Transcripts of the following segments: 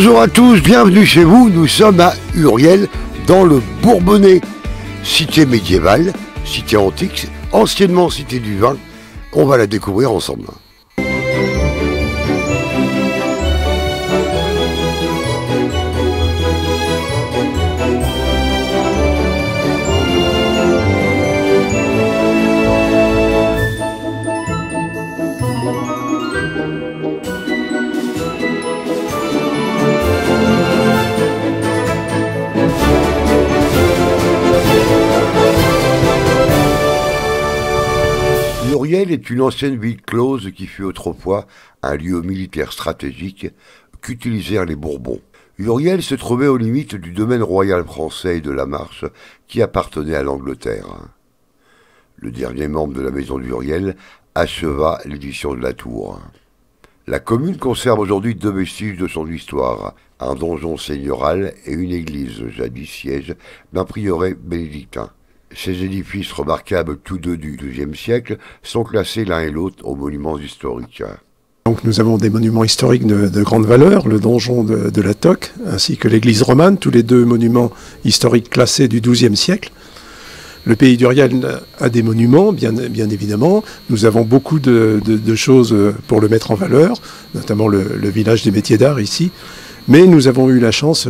Bonjour à tous, bienvenue chez vous, nous sommes à Uriel, dans le Bourbonnais. Cité médiévale, cité antique, anciennement cité du vin, on va la découvrir ensemble. Uriel est une ancienne ville close qui fut autrefois un lieu militaire stratégique qu'utilisèrent les Bourbons. Uriel se trouvait aux limites du domaine royal français et de la Marche qui appartenait à l'Angleterre. Le dernier membre de la maison d'Uriel acheva l'édition de la tour. La commune conserve aujourd'hui deux vestiges de son histoire, un donjon seigneurial et une église, jadis siège d'un prieuré bénédictin. Ces édifices remarquables, tous deux du XIIe siècle, sont classés l'un et l'autre aux monuments historiques. Donc nous avons des monuments historiques de grande valeur, le donjon de la Toque, ainsi que l'église romane, tous les deux monuments historiques classés du XIIe siècle. Le pays d'Uriel a des monuments, bien évidemment. Nous avons beaucoup de choses pour le mettre en valeur, notamment le village des métiers d'art ici. Mais nous avons eu la chance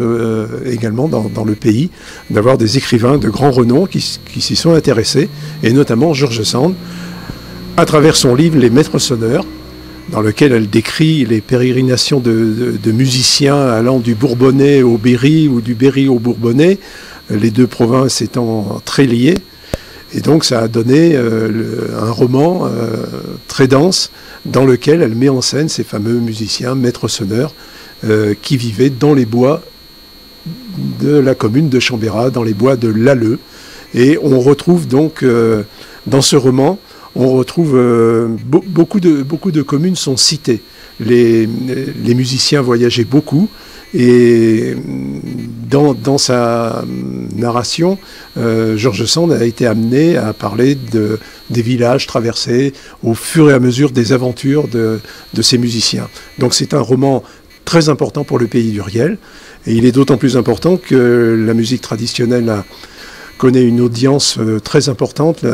également dans le pays d'avoir des écrivains de grand renom qui s'y sont intéressés, et notamment George Sand, à travers son livre Les Maîtres sonneurs, dans lequel elle décrit les pérégrinations de musiciens allant du Bourbonnais au Berry ou du Berry au Bourbonnais, les deux provinces étant très liées. Et donc ça a donné un roman très dense dans lequel elle met en scène ces fameux musiciens, maîtres sonneurs, qui vivaient dans les bois de la commune de Chambérat, dans les bois de l'Alleux. Et on retrouve donc, dans ce roman, on retrouve beaucoup de communes sont citées. Les musiciens voyageaient beaucoup, et dans sa narration, George Sand a été amené à parler des villages traversés au fur et à mesure des aventures de ces musiciens. Donc c'est un roman très important pour le pays d'Uriel, et il est d'autant plus important que la musique traditionnelle connaît une audience très importante,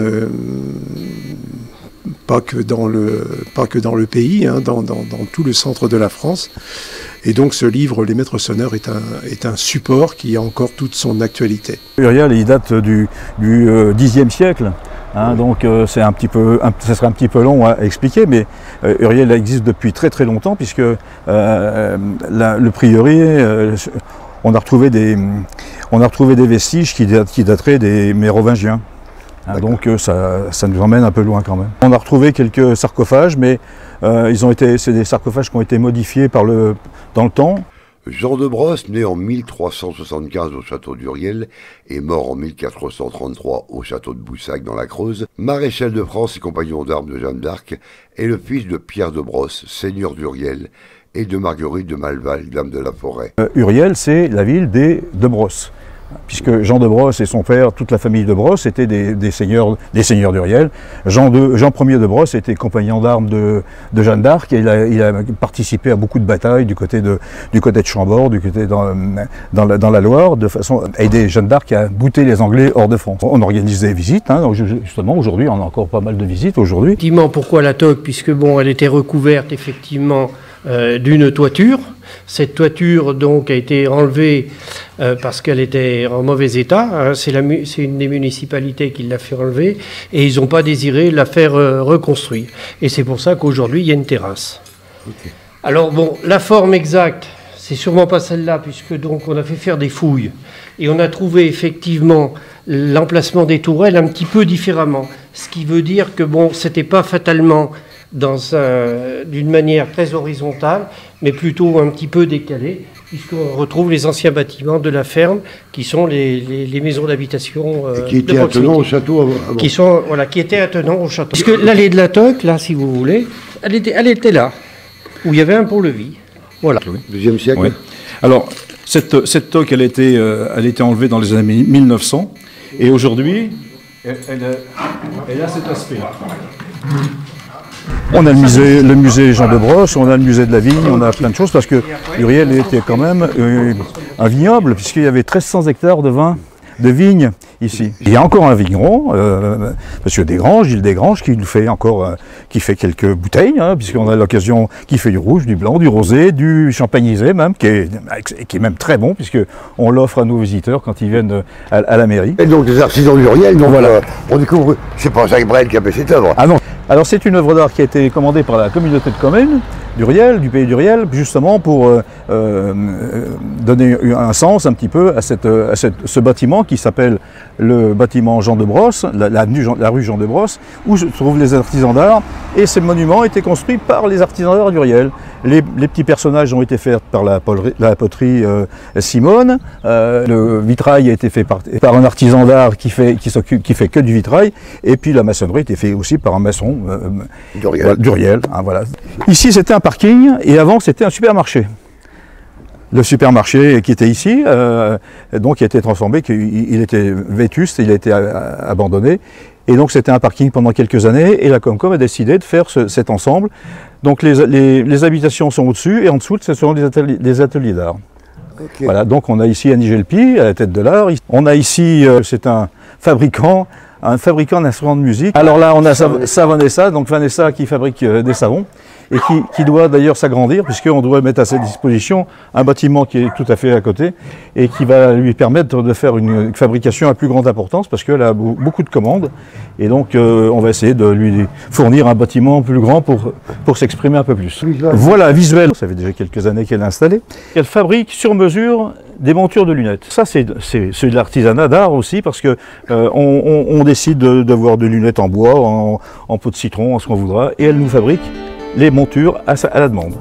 pas que dans le pays, hein, dans tout le centre de la France. Et donc ce livre, Les Maîtres sonneurs, est un support qui a encore toute son actualité. Uriel, il date du Xe siècle. Hein, donc ça serait un petit peu long à expliquer, mais Uriel existe depuis très très longtemps, puisque le prieuré, on a retrouvé des vestiges qui dateraient des Mérovingiens. Hein, donc ça nous emmène un peu loin quand même. On a retrouvé quelques sarcophages, mais c'est des sarcophages qui ont été modifiés dans le temps. Jean de Brosse, né en 1375 au château d'Uriel et mort en 1433 au château de Boussac dans la Creuse, maréchal de France et compagnon d'armes de Jeanne d'Arc, est le fils de Pierre de Brosse, seigneur d'Uriel, et de Marguerite de Malval, dame de la Forêt. Uriel, c'est la ville des de Brosse, puisque Jean de Brosse et son père, toute la famille de Brosse, étaient des seigneurs d'Uriel. Jean Ier de Brosse était compagnon d'armes de Jeanne d'Arc, et il a participé à beaucoup de batailles du côté de Chambord, du côté dans la Loire, de façon à aider Jeanne d'Arc à bouter les Anglais hors de France. On organise des visites, hein, donc justement aujourd'hui, on a encore pas mal de visites aujourd'hui. Effectivement, pourquoi la Toque? Puisque bon, elle était recouverte effectivement d'une toiture. Cette toiture donc a été enlevée parce qu'elle était en mauvais état. Hein. C'est une des municipalités qui l'a fait enlever, et ils n'ont pas désiré la faire reconstruire. Et c'est pour ça qu'aujourd'hui il y a une terrasse. Okay. Alors bon, la forme exacte, c'est sûrement pas celle-là, puisque donc on a fait faire des fouilles et on a trouvé effectivement l'emplacement des tourelles un petit peu différemment. Ce qui veut dire que bon, c'était pas fatalement d'une manière très horizontale, mais plutôt un petit peu décalée, puisqu'on retrouve les anciens bâtiments de la ferme, qui sont les maisons d'habitation qui étaient attenants au château avant. Qui étaient attenants au château. Parce que l'allée de la Toque, là, si vous voulez, elle était là, où il y avait un pont-levis. Voilà. Deuxième siècle. Oui. Alors, cette toque, elle a été enlevée dans les années 1900, et aujourd'hui, elle a cet aspect-là. On a le musée Jean de Brosse, on a le musée de la vigne, on a plein de choses parce que Uriel était quand même un vignoble puisqu'il y avait 1300 hectares de vin, de vignes ici. Il y a encore un vigneron, Monsieur Desgranges, Gilles Desgranges, qui nous fait encore, qui fait quelques bouteilles, hein, puisqu'on a l'occasion, qui fait du rouge, du blanc, du rosé, du champagnisé même, qui est même très bon, puisqu'on l'offre à nos visiteurs quand ils viennent à la mairie. Et donc des artisans d'Uriel, donc voilà. On découvre, c'est pas Jacques Brel qui a fait cette œuvre. Ah non. Alors c'est une œuvre d'art qui a été commandée par la communauté de communes d'Uriel, du pays d'Uriel, justement pour donner un sens un petit peu à ce bâtiment qui s'appelle le bâtiment Jean de Brosse, la rue Jean de Brosse, où se trouvent les artisans d'art. Et ce monument a été construit par les artisans d'art d'Uriel. Les petits personnages ont été faits par la poterie Simone. Le vitrail a été fait par un artisan d'art qui fait que du vitrail. Et puis la maçonnerie a été faite aussi par un maçon d'Uriel. Hein, voilà. Ici c'était un parking et avant c'était un supermarché. Le supermarché qui était ici, donc il a été transformé, il était vétuste, il a été abandonné. Et donc c'était un parking pendant quelques années et la Comcom a décidé de faire cet ensemble. Donc les habitations sont au-dessus et en dessous ce sont des ateliers d'art. Okay. Voilà, donc on a ici Annie Gelpi à la tête de l'art. On a ici, c'est un fabricant d'instruments de musique. Alors là on a Savonessa, donc Vanessa qui fabrique des savons. Et qui doit d'ailleurs s'agrandir, puisqu'on doit mettre à sa disposition un bâtiment qui est tout à fait à côté, et qui va lui permettre de faire une fabrication à plus grande importance, parce qu'elle a beaucoup de commandes, et donc on va essayer de lui fournir un bâtiment plus grand pour s'exprimer un peu plus. Voilà, visuel, ça fait déjà quelques années qu'elle est installée. Elle fabrique sur mesure des montures de lunettes. Ça c'est de l'artisanat d'art aussi, parce que on décide d'avoir des lunettes en bois, en peau de citron, en ce qu'on voudra, et elle nous fabrique les montures à la demande.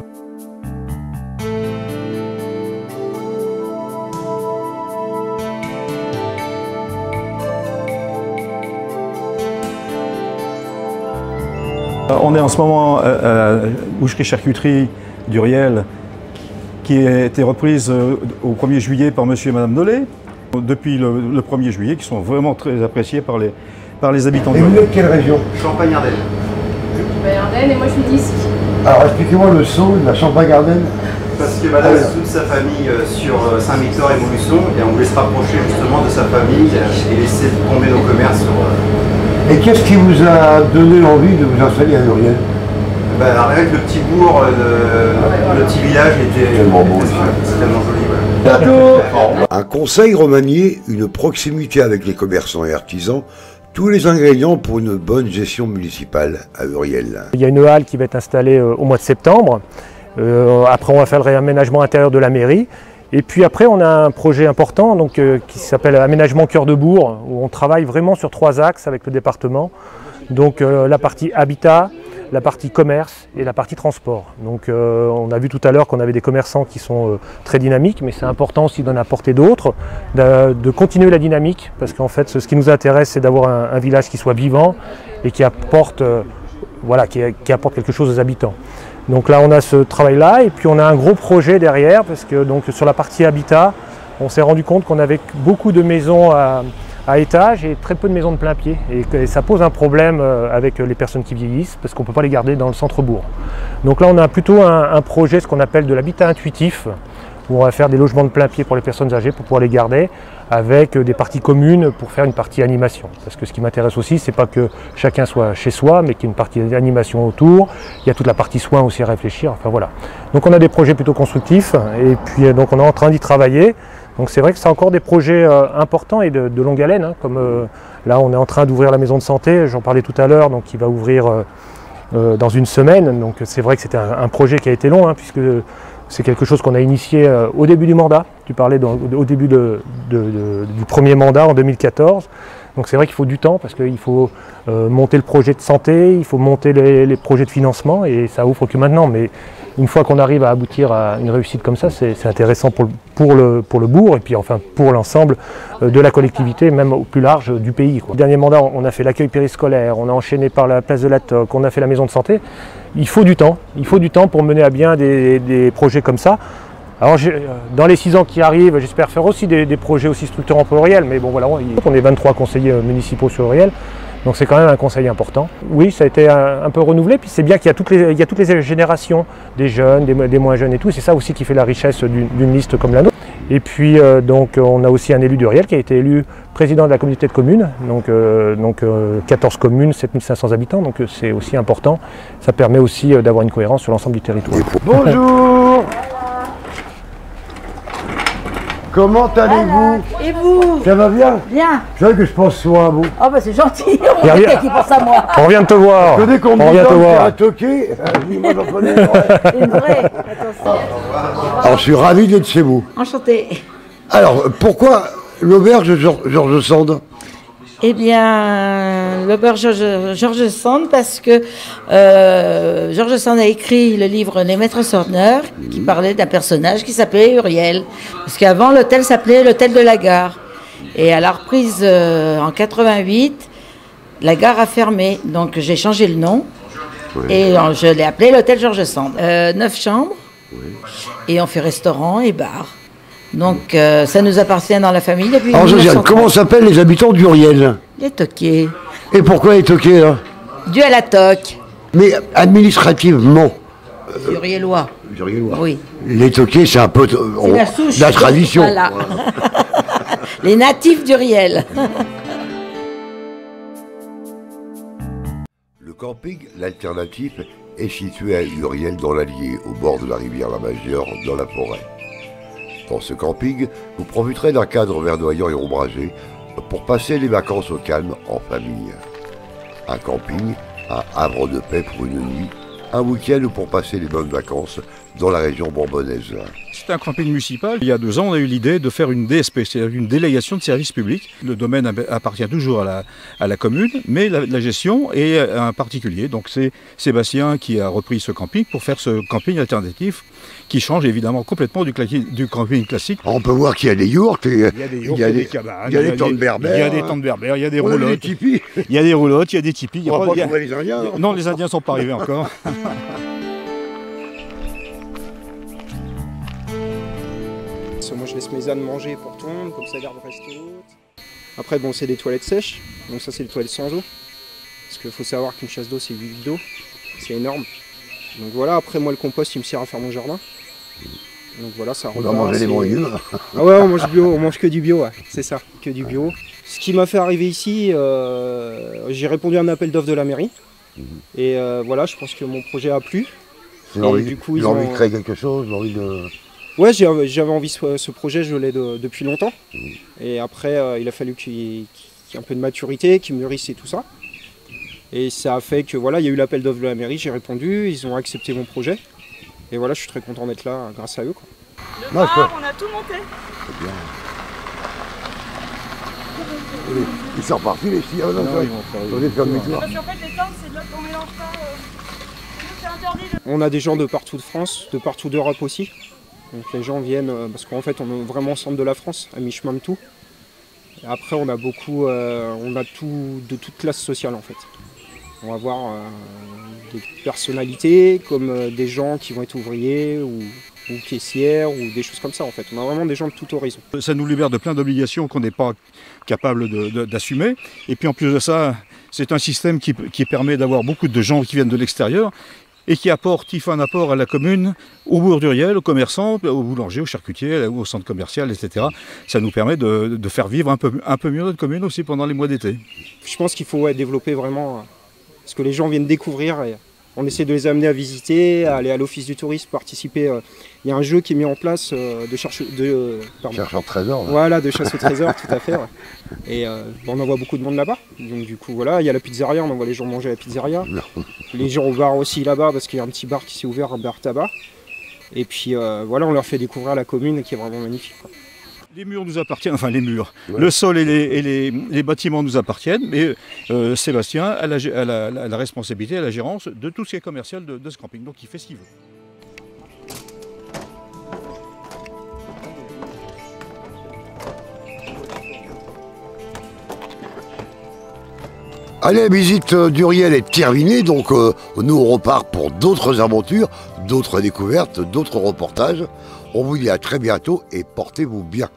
On est en ce moment à la boucherie-charcuterie d'Uriel qui a été reprise au 1er juillet par monsieur et madame Nollet. Depuis le 1er juillet, qui sont vraiment très appréciés par les habitants d'Uriel. Et vous êtes quelle région? Champagne-Ardenne. Champagne-Ardenne et moi je suis disque. Alors expliquez-moi le saut de la Champagne-Ardenne. Parce que madame a toute sa famille sur Saint-Victor et Montluçon et on voulait se rapprocher justement de sa famille et laisser tomber nos commerces sur... Et qu'est-ce qui vous a donné l'envie de vous installer à Uriel? Rien que le petit bourg, le petit village était tellement beau, c'est tellement joli. Voilà. Un conseil remanié, une proximité avec les commerçants et artisans, tous les ingrédients pour une bonne gestion municipale à Uriel. Il y a une halle qui va être installée au mois de septembre. Après, on va faire le réaménagement intérieur de la mairie. Et puis après, on a un projet important donc, qui s'appelle Aménagement Cœur de Bourg, où on travaille vraiment sur 3 axes avec le département. Donc la partie habitat, la partie commerce et la partie transport. Donc on a vu tout à l'heure qu'on avait des commerçants qui sont très dynamiques, mais c'est important aussi d'en apporter d'autres, de continuer la dynamique, parce qu'en fait ce qui nous intéresse c'est d'avoir un village qui soit vivant et qui apporte, qui apporte quelque chose aux habitants. Donc là on a ce travail là et puis on a un gros projet derrière, parce que donc, sur la partie habitat, on s'est rendu compte qu'on avait beaucoup de maisons à étage et très peu de maisons de plein pied. Et ça pose un problème avec les personnes qui vieillissent parce qu'on ne peut pas les garder dans le centre-bourg. Donc là on a plutôt un projet, ce qu'on appelle de l'habitat intuitif, où on va faire des logements de plein pied pour les personnes âgées pour pouvoir les garder, avec des parties communes pour faire une partie animation. Parce que ce qui m'intéresse aussi, c'est pas que chacun soit chez soi, mais qu'il y ait une partie d'animation autour. Il y a toute la partie soins aussi à réfléchir. Enfin voilà. Donc on a des projets plutôt constructifs et puis donc on est en train d'y travailler. Donc c'est vrai que c'est encore des projets importants et de longue haleine, hein, comme là on est en train d'ouvrir la maison de santé, j'en parlais tout à l'heure, donc qui va ouvrir dans une semaine. Donc c'est vrai que c'était un projet qui a été long, hein, puisque c'est quelque chose qu'on a initié au début du mandat. Tu parlais au début du premier mandat en 2014. Donc c'est vrai qu'il faut du temps parce qu'il faut monter le projet de santé, il faut monter les projets de financement et ça ouvre que maintenant. Mais une fois qu'on arrive à aboutir à une réussite comme ça, c'est intéressant pour le bourg et puis enfin pour l'ensemble de la collectivité, même au plus large du pays, quoi. Le dernier mandat, on a fait l'accueil périscolaire, on a enchaîné par la place de la Toc, on a fait la maison de santé. Il faut du temps pour mener à bien des projets comme ça. Alors dans les 6 ans qui arrivent, j'espère faire aussi des projets aussi structurants pour Uriel, mais bon voilà, on est 23 conseillers municipaux sur Uriel. Donc c'est quand même un conseil important. Oui, ça a été un peu renouvelé, puis c'est bien qu'il y a toutes les générations, des jeunes, des moins jeunes et tout. C'est ça aussi qui fait la richesse d'une liste comme la nôtre. Et puis donc on a aussi un élu d'Uriel qui a été élu président de la communauté de communes, donc 14 communes, 7500 habitants, donc c'est aussi important. Ça permet aussi d'avoir une cohérence sur l'ensemble du territoire. Bonjour. Comment allez-vous? Et vous? Ça va bien? Bien. C'est vrai que je pense souvent à vous. Oh bah c'est gentil, on va dire qui pense à moi. On vient de te voir. Que dès qu'on me dit faire un toqué, moi j'en connais une vraie. Une vraie, attention. Alors je suis ravi d'être chez vous. Enchanté. Alors pourquoi l'auberge George Sand? Eh bien, l'auberge George Sand, parce que George Sand a écrit le livre Les Maîtres Sordeurs, qui parlait d'un personnage qui s'appelait Uriel. Parce qu'avant, l'hôtel s'appelait l'hôtel de la gare. Et à la reprise en 88, la gare a fermé. Donc j'ai changé le nom. Oui. Et je l'ai appelé l'hôtel George Sand. 9 chambres. Oui. Et on fait restaurant et bar. Donc ça nous appartient dans la famille depuis 1930. Alors Josiane, comment s'appellent les habitants d'Uriel? Les toqués. Et pourquoi les toqués là? Dû à la toque. Mais administrativement Uriellois. Uriellois. Oui. Les toqués, c'est un peu la souche. La tradition. Voilà. Les natifs d'Uriel. Le camping, l'alternative, est situé à Uriel dans l'Allier, au bord de la rivière la Majeure, dans la forêt. Dans ce camping, vous profiterez d'un cadre verdoyant et ombragé pour passer les vacances au calme en famille. Un camping, un havre de paix pour une nuit, un week-end pour passer les bonnes vacances dans la région bourbonnaise. C'est un camping municipal. Il y a 2 ans, on a eu l'idée de faire une DSP, c'est-à-dire une délégation de service public. Le domaine appartient toujours à la commune, mais la gestion est à un particulier. Donc c'est Sébastien qui a repris ce camping pour faire ce camping alternatif qui change évidemment complètement du camping classique. On peut voir qu'il y a des yourtes, il y a des cabanes, il y a des tentes berbères, il y a des tentes berbères, il y a des roulottes, il y a des roulottes, il y a des tipis. On va pas trouver les Indiens. Non, les Indiens ne sont pas arrivés encore. Moi je laisse mes ânes manger pour tout le monde, comme ça garde reste haute. Après bon c'est des toilettes sèches, donc ça c'est des toilettes sans eau. Parce qu'il faut savoir qu'une chasse d'eau c'est 8 litres d'eau, c'est énorme. Donc voilà, après moi le compost il me sert à faire mon jardin. Donc voilà, ça on va manger les bons légumes. Ah ouais, on mange bio, on mange que du bio, ouais. C'est ça, que du bio. Ce qui m'a fait arriver ici, j'ai répondu à un appel d'offres de la mairie. Et voilà, je pense que mon projet a plu. J'ai envie de créer quelque chose, j'ai envie de... Ouais, j'avais envie ce projet, je l'ai depuis longtemps. Et après, il a fallu qu'il y ait un peu de maturité, qu'il mûrisse et tout ça. Et ça a fait que voilà, il y a eu l'appel d'offres de la mairie, j'ai répondu, ils ont accepté mon projet. Et voilà, je suis très content d'être là grâce à eux, quoi. Le bar, on a tout monté. C'est bien. Ils sont repartis les filles. On est faire demi-tour. Parce qu'en fait, les tentes, c'est de là qu'on mélange pas. C'est interdit. On a des gens de partout de France, de partout d'Europe aussi. Donc les gens viennent, parce qu'en fait on est vraiment au centre de la France, à mi-chemin de tout. Et après on a beaucoup, on a tout, de toute classe sociale en fait. On va voir des personnalités comme des gens qui vont être ouvriers ou caissières ou des choses comme ça en fait. On a vraiment des gens de tout horizon. Ça nous libère de plein d'obligations qu'on n'est pas capable d'assumer. Et puis en plus de ça, c'est un système qui permet d'avoir beaucoup de gens qui viennent de l'extérieur et qui fait un apport à la commune, au bourg d'Uriel, aux commerçants, aux boulangers, aux charcutiers, au centre commercial, etc. Ça nous permet de faire vivre un peu mieux notre commune aussi pendant les mois d'été. Je pense qu'il faut développer vraiment ce que les gens viennent découvrir. Et on essaie de les amener à visiter, à aller à l'office du tourisme, participer. Il y a un jeu qui est mis en place de cherche au trésor. Voilà, de chasse au trésor, tout à fait. Ouais. Et on envoie beaucoup de monde là-bas. Donc du coup, voilà, il y a la pizzeria, on envoie les gens manger à la pizzeria. Non. Les gens au bar aussi là-bas, parce qu'il y a un petit bar qui s'est ouvert, un bar tabac. Et puis voilà, on leur fait découvrir la commune qui est vraiment magnifique, quoi. Les murs nous appartiennent, enfin les murs, ouais. Le sol et les bâtiments nous appartiennent, mais Sébastien a la responsabilité, a la gérance de tout ce qui est commercial de ce camping, donc il fait ce qu'il veut. Allez, la visite d'Uriel est terminée, donc nous on repart pour d'autres aventures, d'autres découvertes, d'autres reportages. On vous dit à très bientôt et portez-vous bien.